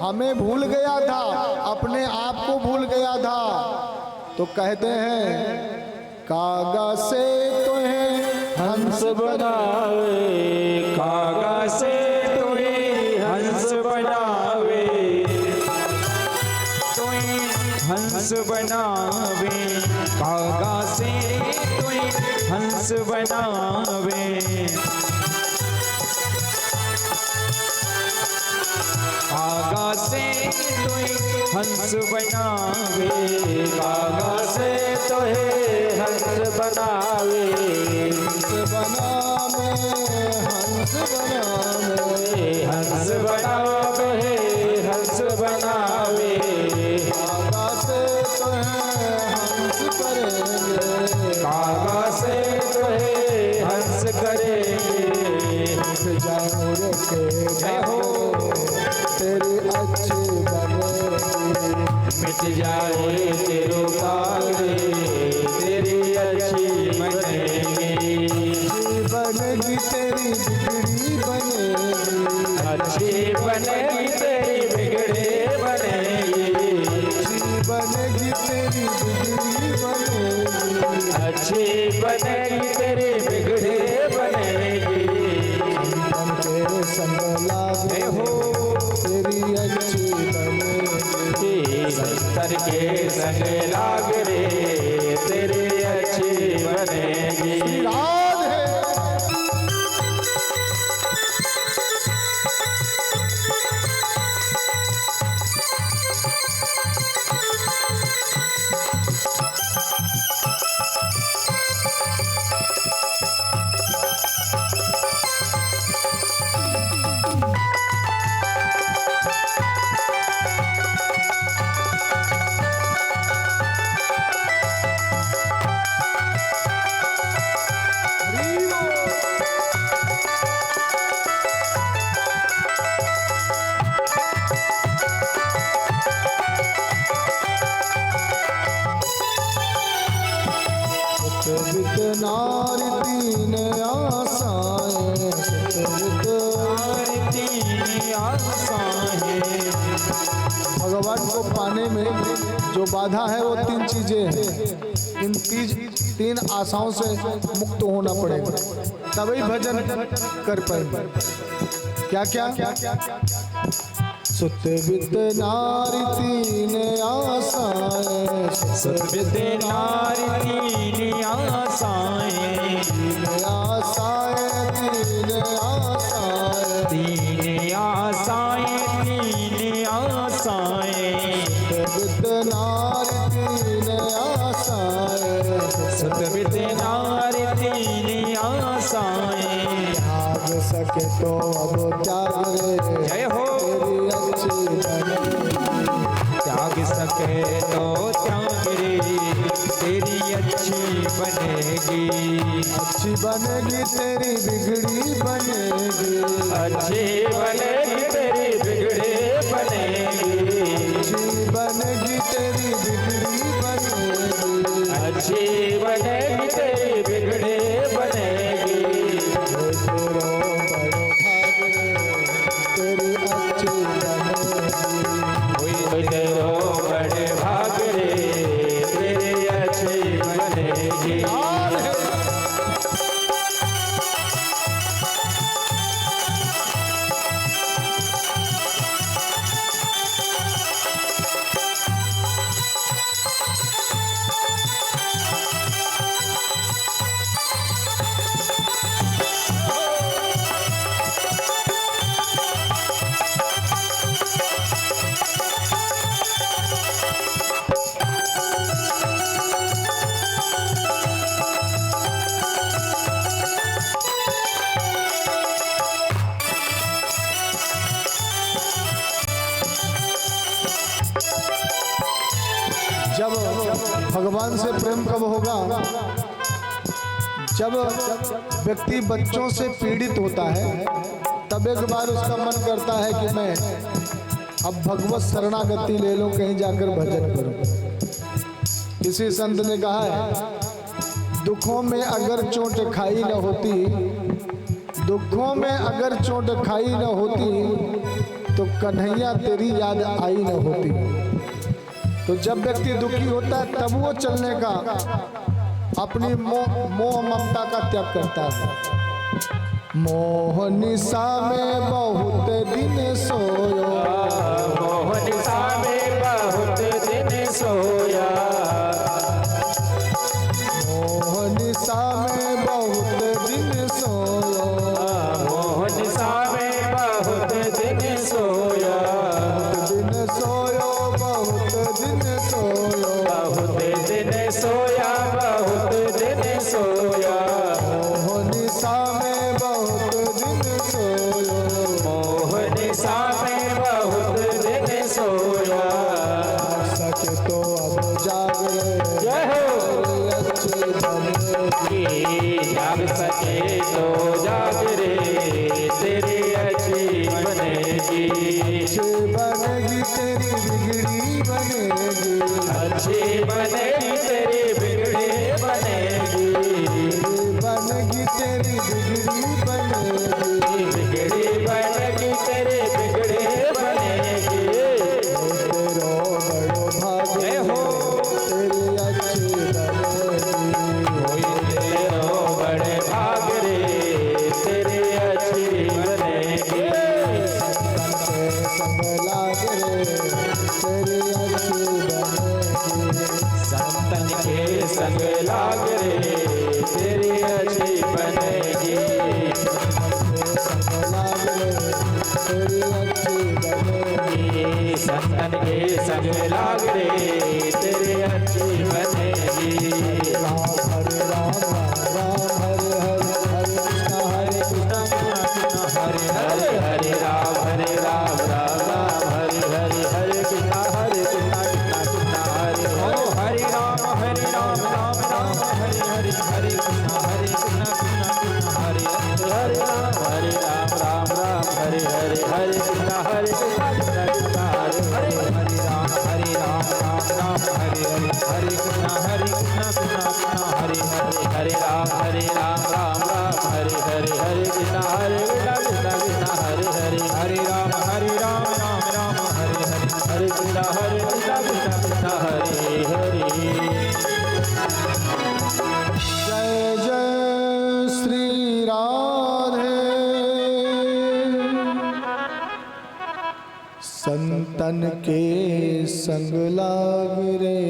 हमें भूल गया था, अपने आप को भूल गया था। तो कहते हैं कागज से तुम्हें हंस बनावे, कागज से तुम्हें हंस बनावे, तुम्हें हंस बनावे, कागज से तुम्हें हंस बनावे। कागज से तुम्हें हंस बनावे, कागज से तुम्हें हंस बनावे, हंस बनावे, हंस बनावे, हंस बनावे, हंस बनावे। कागज से तुम्हें हंस करेंगे, कागज से तुम्हें हंस करेंगे। मिट जाओ रे के जय हो, तेरी अच्छी बनेगी, मिट जाए तेरो कागरे, तेरी अच्छी बनेगी, बनेगी तेरी बिगड़ी बनेगी, अच्छी बनेगी तेरी बिगड़े बनेगी, बनेगी तेरी बिगड़ी बनेगी, अच्छी बनेगी तेरी बिगड़े बनेगी। हम तेरे संग लागे हो, तेरी अच्छी बनेगी, संतर के संग लाग रे, तेरी अच्छी बनेगी। राधे सतवित नारी तीन आशाएं, तीन आशाएं। भगवान को पाने में जो बाधा है वो तीन चीजें हैं। इन तीन आशाओं से मुक्त होना पड़ेगा, तभी भजन कर पाएंगे। क्या क्या? सतवित नारी तीन आशाएं, सतवित नारी तीन आशाएं, तीन आशाएं, तीन आशाएं, तीन आशाएं, तीन आशाएं। सतवित नारी तीन आशाएं, सतवित नारी तीन आशाएं। त्याग सके तो अब त्याग रे, जय हो, तेरी अच्छी बनेगी, त्याग सके तो त्याग रे, तेरी अच्छी बनेगी, अच्छी बनेगी तेरी बिगड़ी बनेगी, अच्छी बनेगी तेरी बिगड़े बनेगी, अच्छी बनेगी तेरी बिगड़ी बनेगी, अच्छी बनेगी तेरी बिगड़े बनेगी। तेरो बड़ो भाग रे, तेरी अच्छी बनेगी, कोई तेरो बड़े भाग रे, तेरी अच्छी बनेगी। जब भगवान से प्रेम कब होगा? जब व्यक्ति बच्चों से पीड़ित होता है, तब एक बार उसका मन करता है कि मैं अब भगवत शरणागति ले लूं, कहीं जाकर भजन करूं। किसी संत ने कहा है, दुखों में अगर चोट खाई न होती, दुखों में अगर चोट खाई न होती, तो कन्हैया तेरी याद आई न होती। तो जब व्यक्ति दुखी होता है तब वो चलने का अपनी मोह ममता का त्याग करता है। मोह निशा में बहुत दिन सोयो, मोह निशा में बहुत दिन सोया, मोह निशा में बहुत दिन सोयो, मोह निशा में बहुत दिन सोया, बहुत दिन सोयो, बहुत दिन सोयो, बहुत दिन सोया, बहुत दिन सोया, मोह निशा में बहुत दिन सोयो, मोह निशा में बहुत दिन सोया। सके तो अब जागे जय हो अच्छी बनेगी, जाग सके तो जाग रे तेरी अच्छी बनेगी, अच्छी बनेगी तेरी बिगड़ी बनेगी, अच्छी बनेगी तेरी बिगड़ी बनेगी, बनेगी तेरी बिगड़ी बनेगी, बिगड़ी बनेगी तेरी बिगड़ी बनेगी। तेरो बड़ो भाग जय हो तेरी अच्छी बनेगी, कोई तेरो बड़े भाग रे तेरी अच्छी बनेगी, संतन के संग लागे तेरी अच्छी बनेगी, संतन के संग लाग रे तेरी अच्छी बनेगी, संतन के संग लागे तेरी अच्छी बनेगी। राम हरे राम राम हरे हरे हरे कृष्ण हरे कृष्ण कृष्ण हरे हरे, हरे राम हरे राम राम राम हरे हरे, हरे कृष्ण कृष्ण कृष्ण हरे हरे, हरे राम राम राम हरे हरे, हरे कृष्ण कृष्ण कृष्ण हरे हरे, हरे राम राम राम हरे हरे, हरे कृष्ण कृष्ण कृष्ण हरे हरे, हरे राम राम राम हरे हरे, हरे कृष्ण कृष्ण कृष्ण हरे हरे, हरे राम राम राम हरे हरे, हरे कृष्ण कृष्ण कृष्ण हरे हरे। जय जय श्री राधे। संतन के संग लाग रे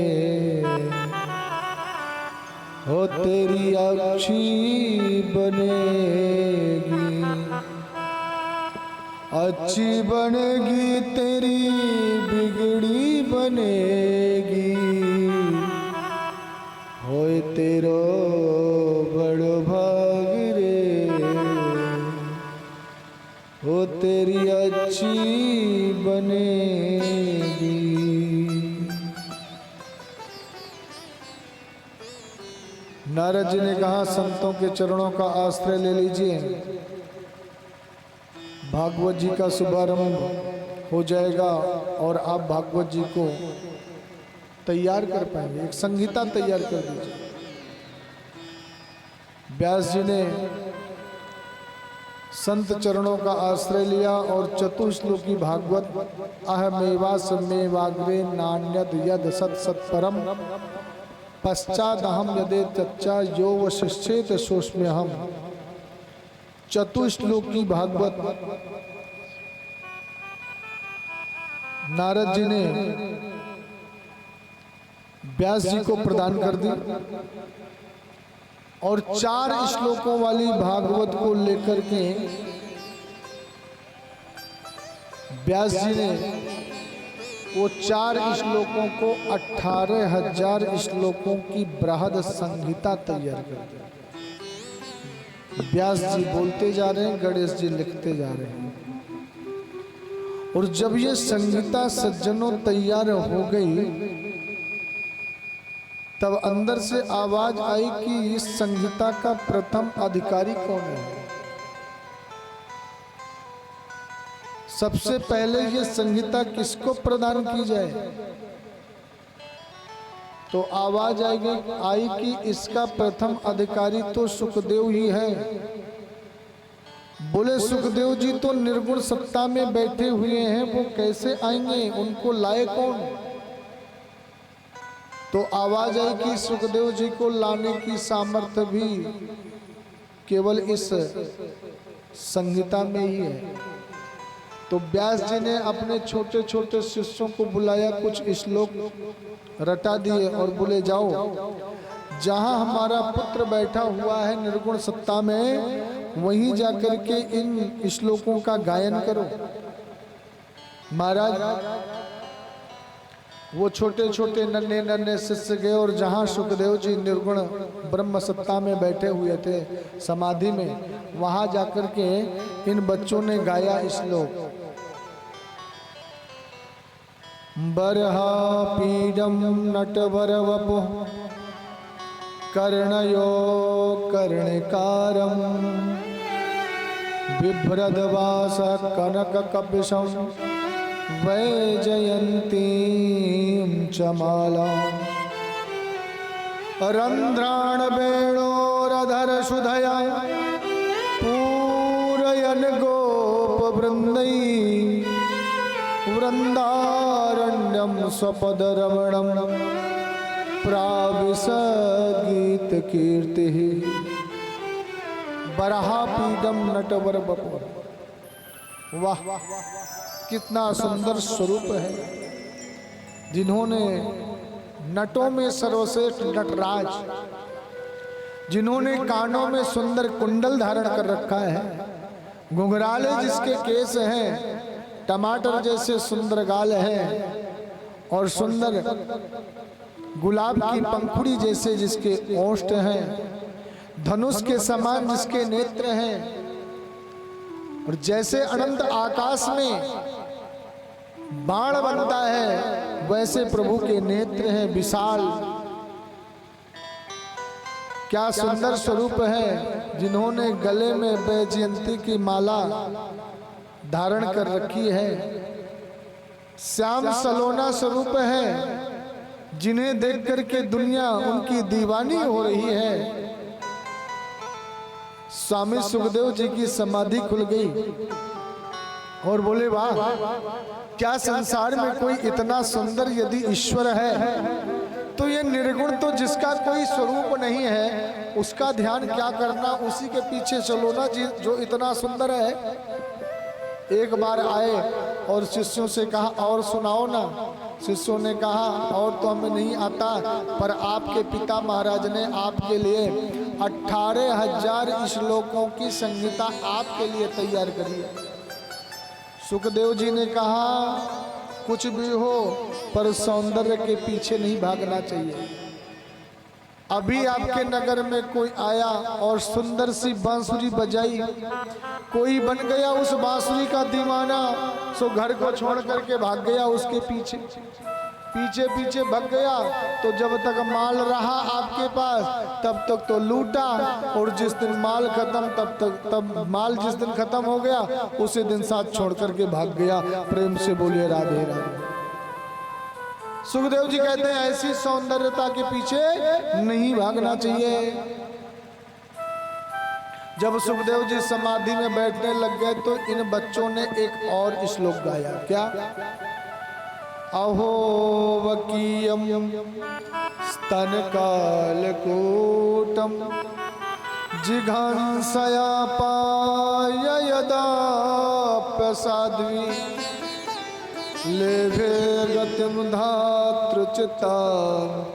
हो तेरी अच्छी बनेगी, अच्छी बनेगी तेरी बिगड़ी बनेगी, होए तेरो बड़ भाग रे हो तेरी अच्छी बनेगी। नारद जी ने कहा संतों के चरणों का आश्रय ले लीजिए, भागवत जी का शुभारंभ हो जाएगा और आप भागवत जी को तैयार कर पाएंगे, एक संहिता तैयार कर दीजिए। व्यास जी ने संत चरणों का आश्रय लिया और चतुश्लोकी भागवत अहमेवास में वाग्रे नान्यद यद सत सत्परम पश्चादहम यदे चच्चा यो वशिष्येत सोष्म्य हम, चतुश्लोकी भागवत नारद जी ने व्यास जी को प्रदान कर दी और 4 श्लोकों वाली भागवत को लेकर के व्यास जी ने वो 4 श्लोकों को 18,000 श्लोकों की बृहद संहिता तैयार कर दी। व्यास जी बोलते जा रहे हैं, गणेश जी लिखते जा रहे हैं, और जब ये संहिता सज्जनों तैयार हो गई तब अंदर से आवाज आई कि इस संहिता का प्रथम अधिकारी कौन है। सबसे पहले ये संहिता किसको प्रदान की जाए, तो आवाज आई कि इसका प्रथम अधिकारी तो सुखदेव ही है, बोले सुखदेव जी तो निर्गुण सत्ता में बैठे हुए हैं, वो कैसे आएंगे, उनको लाए कौन? तो आवाज आई कि सुखदेव जी को लाने की सामर्थ्य भी केवल इस संहिता में ही है। तो व्यास जी ने अपने छोटे छोटे शिष्यों को बुलाया, कुछ श्लोक रटा दिए और बोले जाओ, जहां हमारा पुत्र बैठा हुआ है निर्गुण सत्ता में, वहीं जाकर के इन श्लोकों का गायन करो। महाराज वो छोटे छोटे नन्हे नन्हे शिष्य गए और जहां सुखदेव जी निर्गुण ब्रह्म सत्ता में बैठे हुए थे समाधि में, वहां जाकर के इन बच्चों ने गाया श्लोक। बरहा पीडम नटवर वपु कर्णयो कर्णिकारम बिभ्रदवास कनक कपिशम वैजयंतीं च मालां रंध्राण वेणोरधर सुधया पूरयन गोप वृंदै वृंदारण्यम स्वपद रमणम प्राविशगीत कीर्ति बरहापीडम नटवर बपु। वाह, कितना सुंदर स्वरूप है। जिन्होंने नटों में सर्वश्रेष्ठ नटराज, जिन्होंने कानों में सुंदर कुंडल धारण कर रखा है, घुंघराले जिसके केस हैं, टमाटर जैसे सुंदर गाल हैं और सुंदर गुलाब की पंखुड़ी जैसे जिसके ओष्ठ हैं, धनुष के समान जिसके नेत्र हैं, और जैसे अनंत आकाश में बाण बनता है वैसे प्रभु के नेत्र हैं विशाल। क्या सुंदर स्वरूप है। जिन्होंने गले में वैजयंती की माला धारण कर रखी है, श्याम सलोना स्वरूप है, जिन्हें देख करके दुनिया उनकी दीवानी हो रही है। स्वामी सुखदेव जी की समाधि खुल गई और बोले वाह, क्या संसार में कोई इतना सुंदर यदि ईश्वर है तो ये निर्गुण तो जिसका कोई स्वरूप नहीं है उसका ध्यान क्या करना, उसी के पीछे चलो ना जो इतना सुंदर है। एक बार आए और शिष्यों से कहा और सुनाओ ना। शिष्यों ने कहा और तो हमें नहीं आता, पर आपके पिता महाराज ने आपके लिए 18,000 श्लोकों की संहिता आपके लिए तैयार करी है। सुखदेव जी ने कहा कुछ भी हो पर सौंदर्य के पीछे नहीं भागना चाहिए। अभी आपके नगर में कोई आया और सुंदर सी बांसुरी बजाई, कोई बन गया उस बांसुरी का दीवाना, सो घर को छोड़ करके भाग गया उसके पीछे पीछे पीछे भाग गया। तो जब तक माल रहा आपके पास तब तक तो लूटा, और जिस दिन माल खत्म तब माल जिस दिन खत्म हो गया उसी दिन साथ छोड़ करके भाग गया। प्रेम से बोलिए राधे राधे। सुखदेव जी कहते हैं ऐसी सौंदर्यता के पीछे नहीं भागना चाहिए। जब सुखदेव जी समाधि में बैठने लग गए तो इन बच्चों ने एक और श्लोक गाया। क्या? अहो वकीयम स्तन कालकूटम जिघांसया पाय यदा प्रसाद्वी लेभे गतिम धातृचितां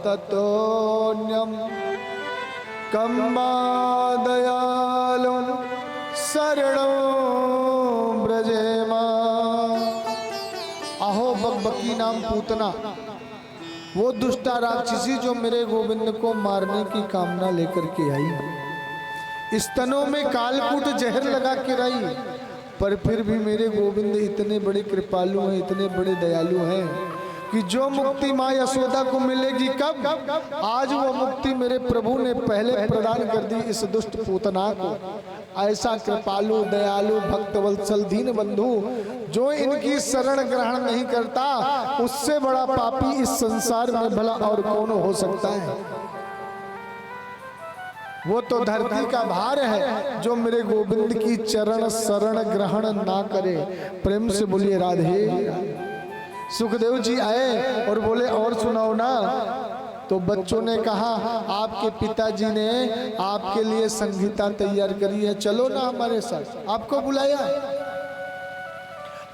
ततोन्यम कम्बा दयालुं शरणं ब्रजेमा। अहो बकबकी नाम पूतना, वो दुष्टा राक्षसी जो मेरे गोविंद को मारने की कामना लेकर के आई, स्तनों में कालकूट जहर लगा के रही, पर फिर भी मेरे गोविंद इतने बड़े कृपालु हैं, इतने बड़े दयालु हैं कि जो मुक्ति माँ यशोदा को मिलेगी कब, आज वो मुक्ति मेरे प्रभु ने पहले प्रदान कर दी इस दुष्ट पूतना को। ऐसा कृपालु दयालु भक्त वत्सल दीन बंधु जो इनकी शरण ग्रहण नहीं करता, उससे बड़ा पापी इस संसार में भला और कौन हो सकता है। वो तो धरती का भार है जो मेरे गोविंद की चरण शरण ग्रहण ना करे। प्रेम से बोलिए राधे। सुखदेव जी आए और बोले और सुनाओ ना। तो बच्चों ने कहा आपके पिताजी ने आपके लिए संहिता तैयार करी है, चलो ना हमारे साथ, आपको बुलाया।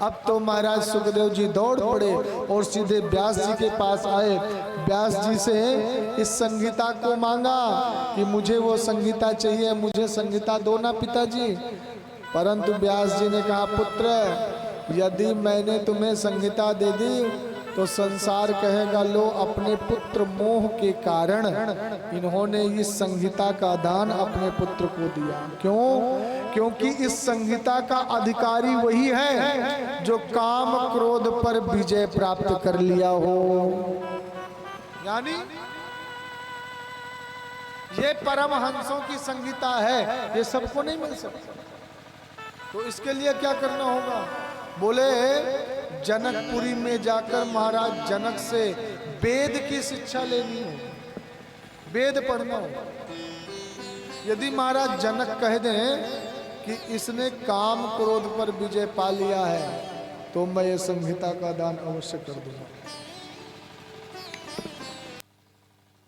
अब तो महाराज सुखदेव जी दौड़ पड़े और सीधे व्यास जी के पास आए। व्यास जी से इस संहिता को मांगा कि मुझे वो संहिता चाहिए, मुझे संहिता दो ना पिताजी। परंतु व्यास जी ने कहा पुत्र, यदि मैंने तुम्हें संहिता दे दी तो संसार कहेगा लो अपने पुत्र मोह के कारण इन्होंने इस संहिता का दान अपने पुत्र को दिया। क्यों? क्योंकि इस संहिता का अधिकारी वही है जो काम क्रोध पर विजय प्राप्त कर लिया हो। यानी ये परमहंसों की संहिता है, ये सबको नहीं मिल सकता। तो इसके लिए क्या करना होगा? बोले जनकपुरी में जाकर महाराज जनक से वेद की शिक्षा लेनी हो, वेद पढ़ना हो। यदि महाराज जनक कह दें कि इसने काम क्रोध पर विजय पा लिया है तो मैं ये संहिता का दान अवश्य कर दूंगा।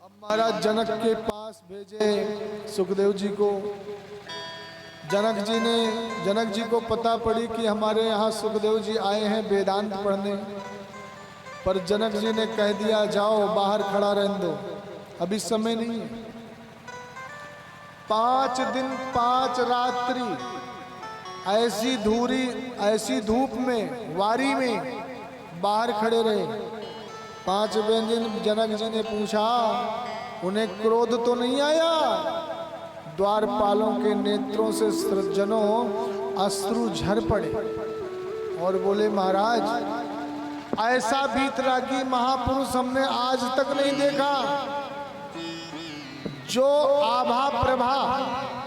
अब महाराज जनक के पास भेजे सुखदेव जी को। जनक जी को पता पड़ी कि हमारे यहाँ सुखदेव जी आए हैं वेदांत पढ़ने। पर जनक जी ने कह दिया जाओ बाहर खड़ा रहने दो, अभी समय नहीं है। 5 दिन 5 रात्रि ऐसी धूप में वारी में बाहर खड़े रहे। 5वें दिन जनक जी ने पूछा उन्हें क्रोध तो नहीं आया? द्वारपालों के नेत्रों से सज्जनों अश्रु झर पड़े और बोले महाराज ऐसा वीतरागी महापुरुष हमने आज तक नहीं देखा। जो आभा प्रभा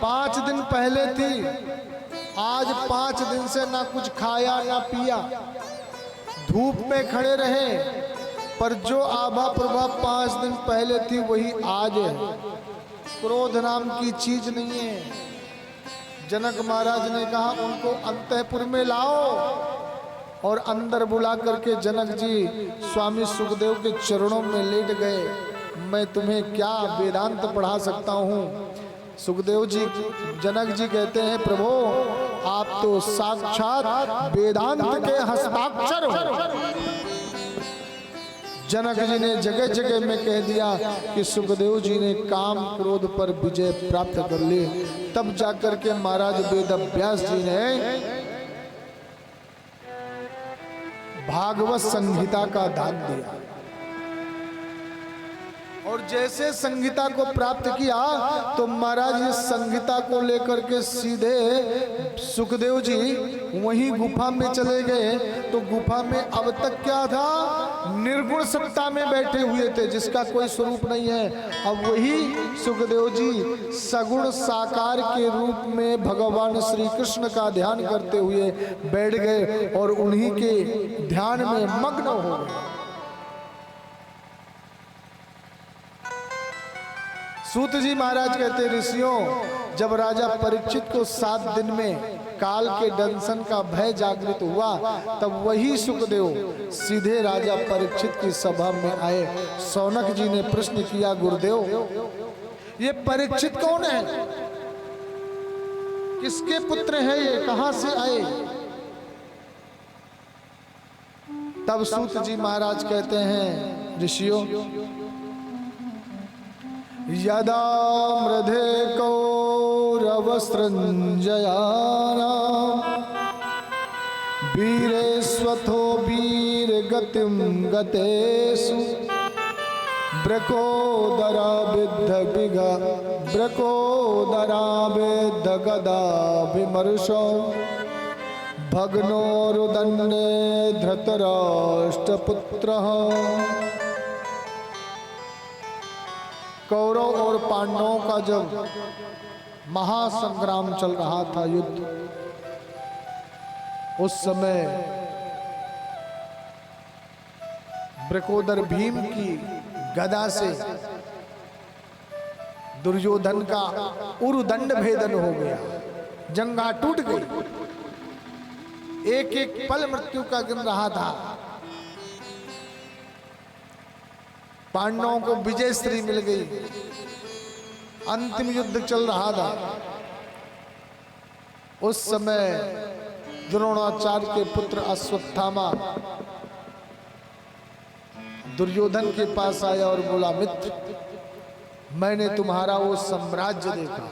5 दिन पहले थी, आज 5 दिन से ना कुछ खाया ना पिया, धूप में खड़े रहे। पर जो आभा प्रभा 5 दिन पहले थी वही आज है। क्रोध नाम की चीज नहीं है। जनक महाराज ने कहा उनको अंतःपुर में लाओ और अंदर बुला करके जनक जी स्वामी सुखदेव के चरणों में लेट गए। मैं तुम्हें क्या वेदांत पढ़ा सकता हूँ? सुखदेव जी जनक जी कहते हैं प्रभु आप तो साक्षात वेदांत के हस्ताक्षर हो। जनक जी ने जगह जगह में कह दिया कि सुखदेव जी ने काम क्रोध पर विजय प्राप्त कर ली। तब जाकर के महाराज वेद व्यास जी ने भागवत संहिता का दान दिया। और जैसे संहिता को प्राप्त किया तो महाराज इस संहिता को लेकर के सीधे सुखदेव जी वहीं गुफा में चले गए। तो गुफा में अब तक क्या था? निर्गुण सत्ता में बैठे हुए थे जिसका कोई स्वरूप नहीं है। अब वही सुखदेव जी सगुण साकार के रूप में भगवान श्री कृष्ण का ध्यान करते हुए बैठ गए और उन्हीं के ध्यान में मग्न हो गए। सूत जी महाराज कहते ऋषियों जब राजा परीक्षित को 7 दिन में काल के दंशन का भय जागृत हुआ तब वही सुखदेव सीधे राजा परीक्षित की सभा में आए। शौनक जी ने प्रश्न किया गुरुदेव ये परीक्षित कौन है? किसके पुत्र है ये? कहां से आए? तब सूत जी महाराज कहते हैं ऋषियों यदा मृधे कौरवसृञ्जयानां वीरेष्वथो वीरगतिं गतेषु ब्रकोदराविद्ध गदाभिमर्शो भग्नोरुदण्डे धृतराष्ट्रपुत्रः। कौरव और पांडवों का जब महासंग्राम चल रहा था युद्ध, उस समय ब्रकोदर भीम की गदा से दुर्योधन का उरुदंड भेदन हो गया, जंघा टूट गई, एक एक पल मृत्यु का गिन रहा था। पांडवों को विजय श्री मिल गई, अंतिम युद्ध चल रहा था। उस समय द्रोणाचार्य के पुत्र अश्वत्थामा दुर्योधन के पास आया और बोला, मित्र, मैंने तुम्हारा वो साम्राज्य देखा,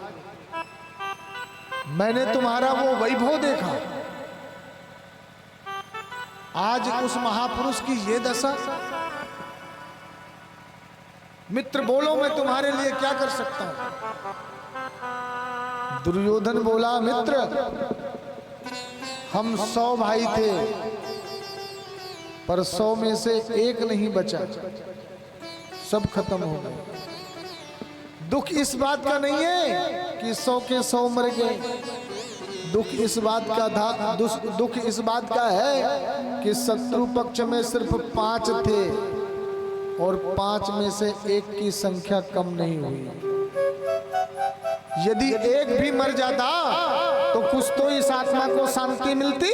मैंने तुम्हारा वो वैभव देखा, आज उस महापुरुष की ये दशा। मित्र बोलो, मैं तुम्हारे लिए क्या कर सकता हूं? दुर्योधन बोला, मित्र, हम 100 भाई थे, पर 100 में से एक नहीं बचा, सब खत्म हो गए। दुख इस बात का नहीं है कि 100 के 100 मर गए, दुख इस बात का था, दुख इस बात का है कि शत्रु पक्ष में सिर्फ 5 थे और 5 में से एक की संख्या कम नहीं हुई। यदि एक भी मर जाता तो कुछ तो इस आत्मा को शांति मिलती।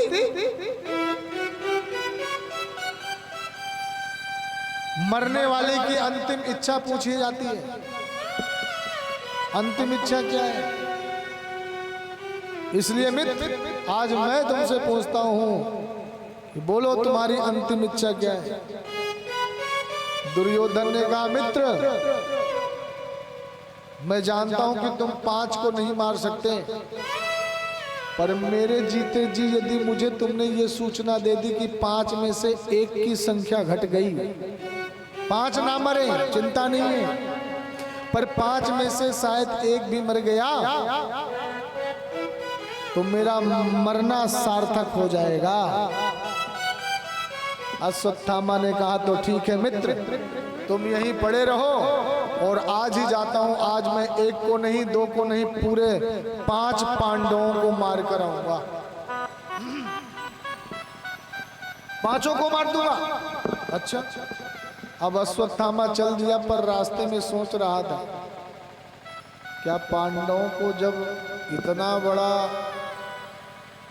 मरने वाले की अंतिम इच्छा पूछी जाती है, अंतिम इच्छा क्या है? इसलिए मित्र, आज मैं तुमसे पूछता हूं कि बोलो, तुम्हारी अंतिम इच्छा क्या है? दुर्योधन ने कहा, मित्र, मैं जानता हूं कि तुम 5 को नहीं मार सकते, पर मेरे जीते जी यदि मुझे तुमने ये सूचना दे दी कि 5 में से एक की संख्या घट गई, 5 ना मरे चिंता नहीं है, पर 5 में से शायद एक भी मर गया तो मेरा मरना सार्थक हो जाएगा। अश्वत्थामा ने कहा, तो ठीक है मित्र, तुम यहीं पड़े रहो और आज ही जाता हूं। आज मैं 1 को नहीं, 2 को नहीं, पूरे 5 पांडवों को मार कर आऊंगा, 5 को मार दूंगा। अच्छा, अब अश्वत्थामा चल दिया, पर रास्ते में सोच रहा था, क्या पांडवों को जब इतना बड़ा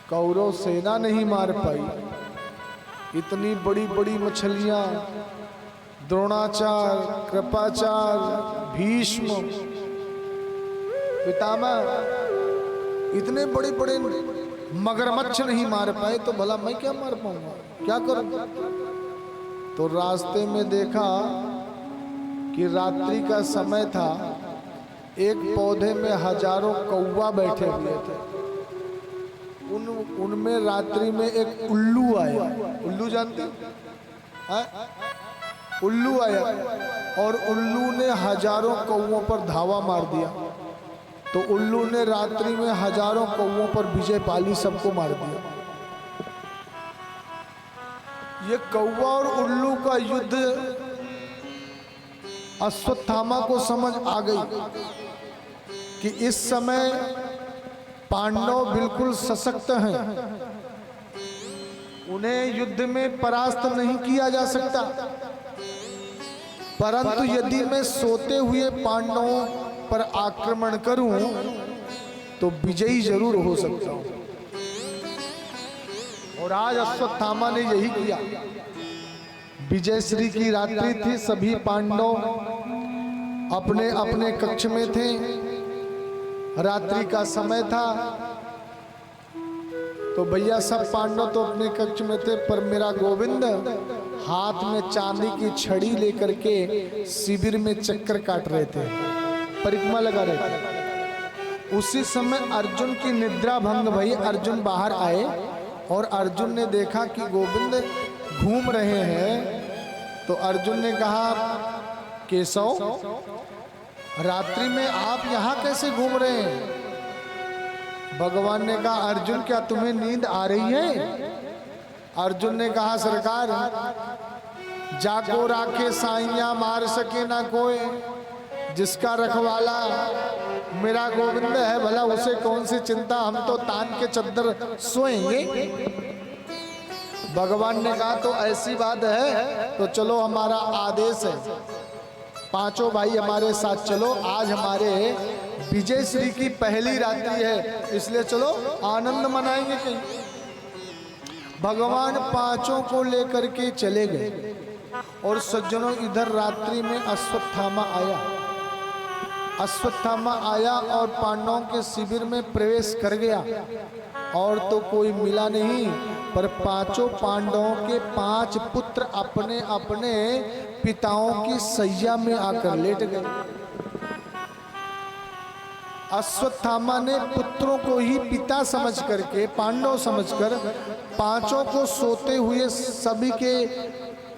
कौरव सेना नहीं मार पाई, इतनी बड़ी बड़ी मछलियां, द्रोणाचार्य, कृपाचार्य, भीष्म, पितामह, इतने बड़े बड़े मगरमच्छ नहीं मार पाए, तो भला मैं क्या मार पाऊंगा, क्या करूं? तो रास्ते में देखा कि रात्रि का समय था, एक पौधे में हजारों कौवा बैठे हुए थे। उनमें रात्रि में एक उल्लू आया। उल्लू जानते हैं? उल्लू आया और उल्लू ने हजारों कौवों पर धावा मार दिया। तो उल्लू ने रात्रि में हजारों कौवों पर विजय पाली, सबको मार दिया। ये कौवा और उल्लू का युद्ध अश्वत्थामा को समझ आ गई कि इस समय पांडव बिल्कुल सशक्त हैं, उन्हें युद्ध में परास्त नहीं किया जा सकता, परंतु यदि मैं सोते हुए पांडवों पर आक्रमण करूं तो विजयी जरूर हो सकता हूं। और आज अश्वत्थामा ने यही किया। विजयश्री की रात्रि थी, सभी पांडव अपने अपने कक्ष में थे, रात्रि का समय था। तो भैया सब पांडव तो अपने कक्ष में थे, पर मेरा गोविंद हाथ में चांदी की छड़ी लेकर के शिविर में चक्कर काट रहे थे, परिक्रमा लगा रहे थे। उसी समय अर्जुन की निद्रा भंग भई। अर्जुन बाहर आए और अर्जुन ने देखा कि गोविंद घूम रहे हैं। तो अर्जुन ने कहा, केशव, रात्रि में आप यहाँ कैसे घूम रहे हैं? भगवान ने कहा, अर्जुन क्या तुम्हें नींद आ रही है? अर्जुन ने कहा, सरकार, जाको राखे साइया मार सके ना कोई, जिसका रखवाला मेरा गोविंद है, भला उसे कौन सी चिंता, हम तो तान के चद्दर सोएंगे। भगवान ने कहा, तो ऐसी बात है तो चलो, हमारा आदेश है, पांचों भाई हमारे साथ चलो, आज हमारे विजय श्री की पहली रात्रि है, इसलिए चलो आनंद मनाएंगे कहीं। भगवान पांचों को लेकर के चले गए और सज्जनों इधर रात्रि में अश्वत्थामा आया। अश्वत्थामा आया और पांडवों के शिविर में प्रवेश कर गया और तो कोई मिला नहीं, पर पांचों पांडवों के 5 पुत्र अपने अपने पिताओं की सैया में आकर लेट गए। अश्वत्थामा ने पुत्रों को ही पिता समझ करके, पांडव समझकर पांचों को सोते हुए सभी के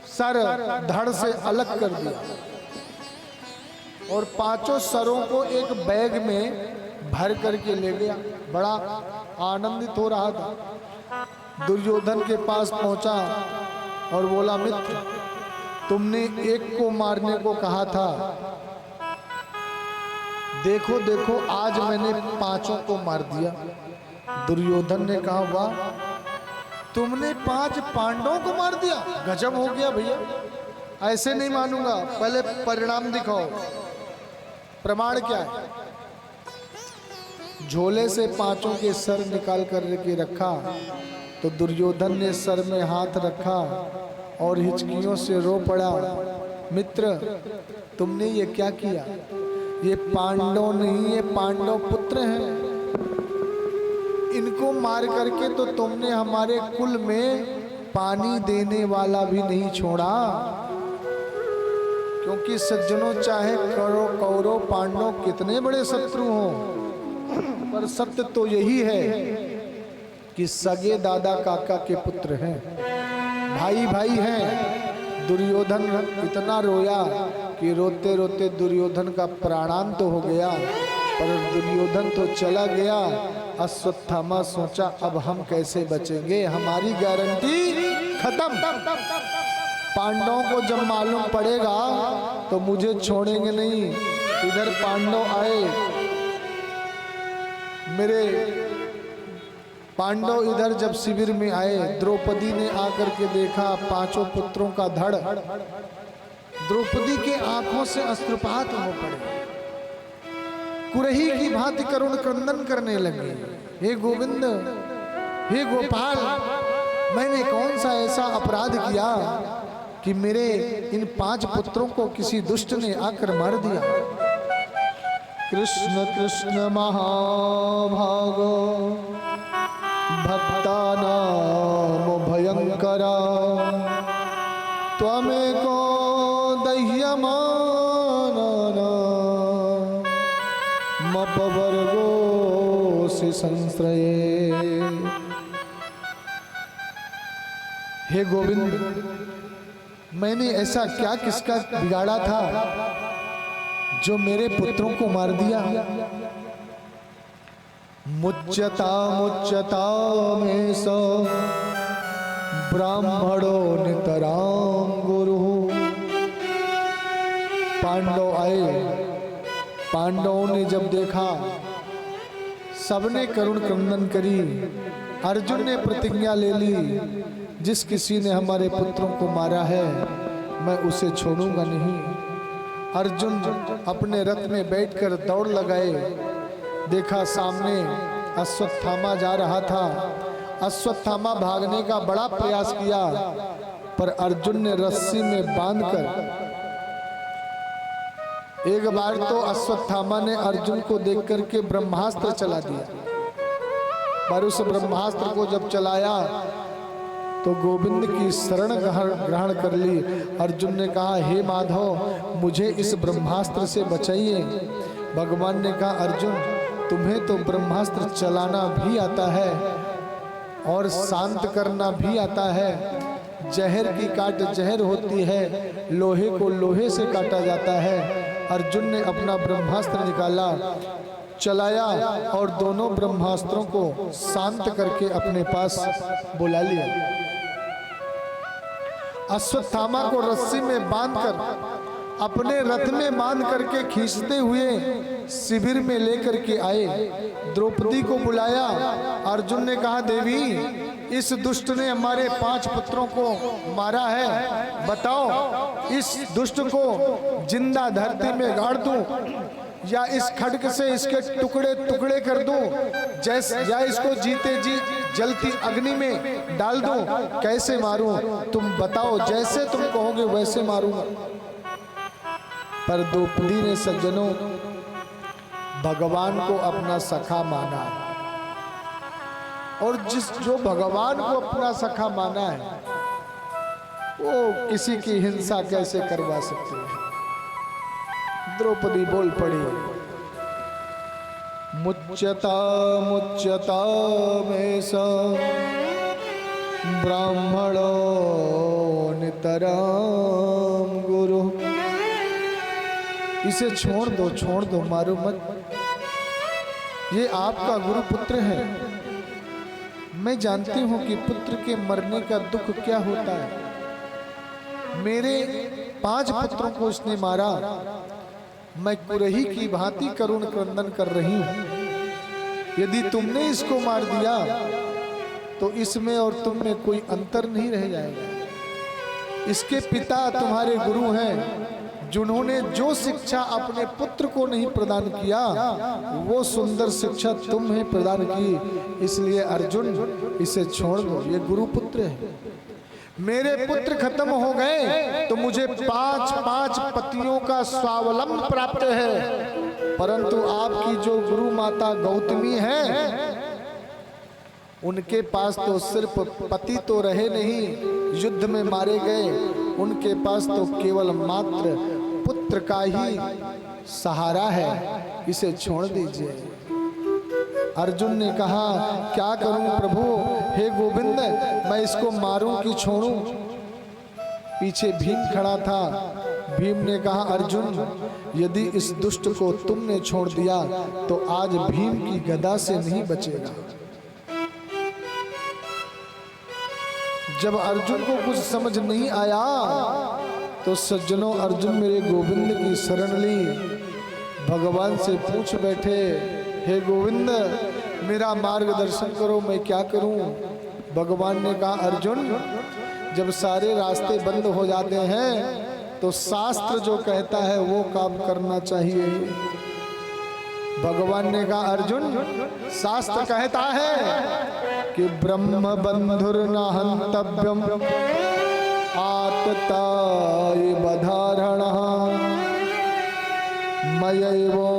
सर धड़ से अलग कर दिया और पांचों सरों को एक बैग में भर करके ले गया। बड़ा आनंदित हो रहा था। दुर्योधन के पास पहुंचा और बोला, मित्र तुमने एक को मारने को कहा था, देखो देखो आज मैंने 5 को मार दिया। दुर्योधन ने कहा, वाह तुमने 5 पांडवों को मार दिया, गजब हो गया भैया, ऐसे नहीं मानूंगा, पहले परिणाम दिखाओ, प्रमाण क्या है। झोले से 5 के सर निकाल कर के रखा तो दुर्योधन ने सर में हाथ रखा और हिचकियों से रो पड़ा, मित्र तुमने ये क्या किया, ये पांडव नहीं, ये पांडव पुत्र हैं, इनको मार करके तो तुमने हमारे कुल में पानी देने वाला भी नहीं छोड़ा। क्योंकि सज्जनों चाहे कौरव पांडव कितने बड़े शत्रु हों, पर सत्य तो यही है कि सगे दादा काका के पुत्र हैं, भाई भाई हैं। दुर्योधन इतना रोया कि रोते रोते दुर्योधन का प्राणांत हो गया, पर दुर्योधन तो चला गया। अश्वत्थामा सोचा अब हम कैसे बचेंगे, हमारी गारंटी खत्म। पांडवों को जब मालूम पड़ेगा तो मुझे छोड़ेंगे नहीं। इधर पांडव आए, मेरे पांडव इधर जब शिविर में आए, द्रौपदी ने आकर के देखा 5 पुत्रों का धड़, द्रौपदी के आंखों से अश्रुपात हो पड़े, कुरही की भांति करुण क्रंदन करने लगे। हे गोविंद, हे गोपाल, मैंने कौन सा ऐसा अपराध किया कि मेरे इन 5 पुत्रों को किसी दुष्ट ने आकर मार दिया। कृष्ण कृष्ण महाभागो भक्तानां भयंकरा त्वमेको दह्यमानः मपवर्गोऽसि संश्रये। हे गोविंद, मैंने ऐसा क्या किसका बिगाड़ा था जो मेरे पुत्रों को मार दिया। मुच्यता मुच्यता में सो ब्राह्मणो नितरां गुरु। पांडव आए, पांडवों ने जब देखा, सबने करुण क्रंदन करी। अर्जुन ने प्रतिज्ञा ले ली, जिस किसी ने हमारे पुत्रों को मारा है मैं उसे छोड़ूंगा नहीं। अर्जुन अपने रथ में बैठकर दौड़ लगाए, देखा सामने अश्वत्थामा जा रहा था। अश्वत्थामा भागने का बड़ा प्रयास किया, पर अर्जुन ने रस्सी में बांधकर, एक बार तो अश्वत्थामा ने अर्जुन को देख करके ब्रह्मास्त्र चला दिया, पर उस ब्रह्मास्त्र को जब चलाया तो गोविंद की शरण ग्रहण कर ली। अर्जुन ने कहा, हे माधव, मुझे इस ब्रह्मास्त्र से बचाइए। भगवान ने कहा, अर्जुन तुम्हें तो ब्रह्मास्त्र चलाना भी आता है और शांत करना भी आता है। जहर की काट जहर होती है, लोहे को लोहे से काटा जाता है। अर्जुन ने अपना ब्रह्मास्त्र निकाला, चलाया और दोनों ब्रह्मास्त्रों को शांत करके अपने पास बुला लिया। अश्वत्थामा को रस्सी में बांधकर अपने रथ में बांध करके खींचते हुए शिविर में लेकर के आए। द्रौपदी को बुलाया। अर्जुन ने कहा, देवी इस दुष्ट ने हमारे 5 पुत्रों को मारा है, बताओ इस दुष्ट को जिंदा धरती में गाड़ दूं या इस खड्ग से इसके टुकड़े टुकड़े कर दूं, जैसे या इसको जीते जी जलती अग्नि में डाल दूं, कैसे मारूं? तुम बताओ, जैसे तुम कहोगे वैसे मारूंगा। पर द्रौपदी ने सज्जनों भगवान को अपना सखा माना, और जो भगवान को अपना सखा माना है वो किसी की हिंसा कैसे करवा सकते हैं? द्रौपदी बोल पड़ी, मुच्यता मुच्यता में स ब्राह्मणो नितराम गुरु। इसे छोड़ दो, मारो मत। ये आपका गुरु पुत्र है। मैं जानती हूं कि पुत्र के मरने का दुख क्या होता है। मेरे 5 पुत्रों को इसने मारा, मैं कुरही की भांति करुण क्रंदन कर रही हूं। यदि तुमने इसको मार दिया तो इसमें और तुम में कोई अंतर नहीं रह जाएगा। इसके पिता तुम्हारे गुरु हैं, जिन्होंने जो शिक्षा अपने पुत्र को नहीं प्रदान किया वो सुंदर शिक्षा तुम्हें प्रदान की। इसलिए अर्जुन इसे छोड़ दो, ये गुरु पुत्र है। मेरे पुत्र खत्म हो गए तो मुझे 5 पतियों का स्वावलंब प्राप्त है, परंतु आपकी जो गुरु माता गौतमी है उनके पास तो सिर्फ पति तो रहे नहीं, युद्ध में मारे गए, उनके पास तो केवल मात्र पुत्र का ही सहारा है। इसे छोड़ दीजिए। अर्जुन ने कहा, क्या करूं प्रभु? हे गोविंद, मैं इसको मारूं कि छोड़ूं? पीछे भीम खड़ा था। भीम ने कहा, अर्जुन, यदि इस दुष्ट को तुमने छोड़ दिया तो आज भीम की गदा से नहीं बचेगा। जब अर्जुन को कुछ समझ नहीं आया तो सज्जनों अर्जुन मेरे गोविंद की शरण ली, भगवान से पूछ बैठे, हे गोविंद मेरा मार्गदर्शन करो, मैं क्या करूं? भगवान ने कहा, अर्जुन जब सारे रास्ते बंद हो जाते हैं तो शास्त्र जो कहता है वो काम करना चाहिए। भगवान ने कहा, अर्जुन शास्त्र कहता है कि ब्रह्म बंधुर्न हन्तव्यम आततायि बधारणः मयैव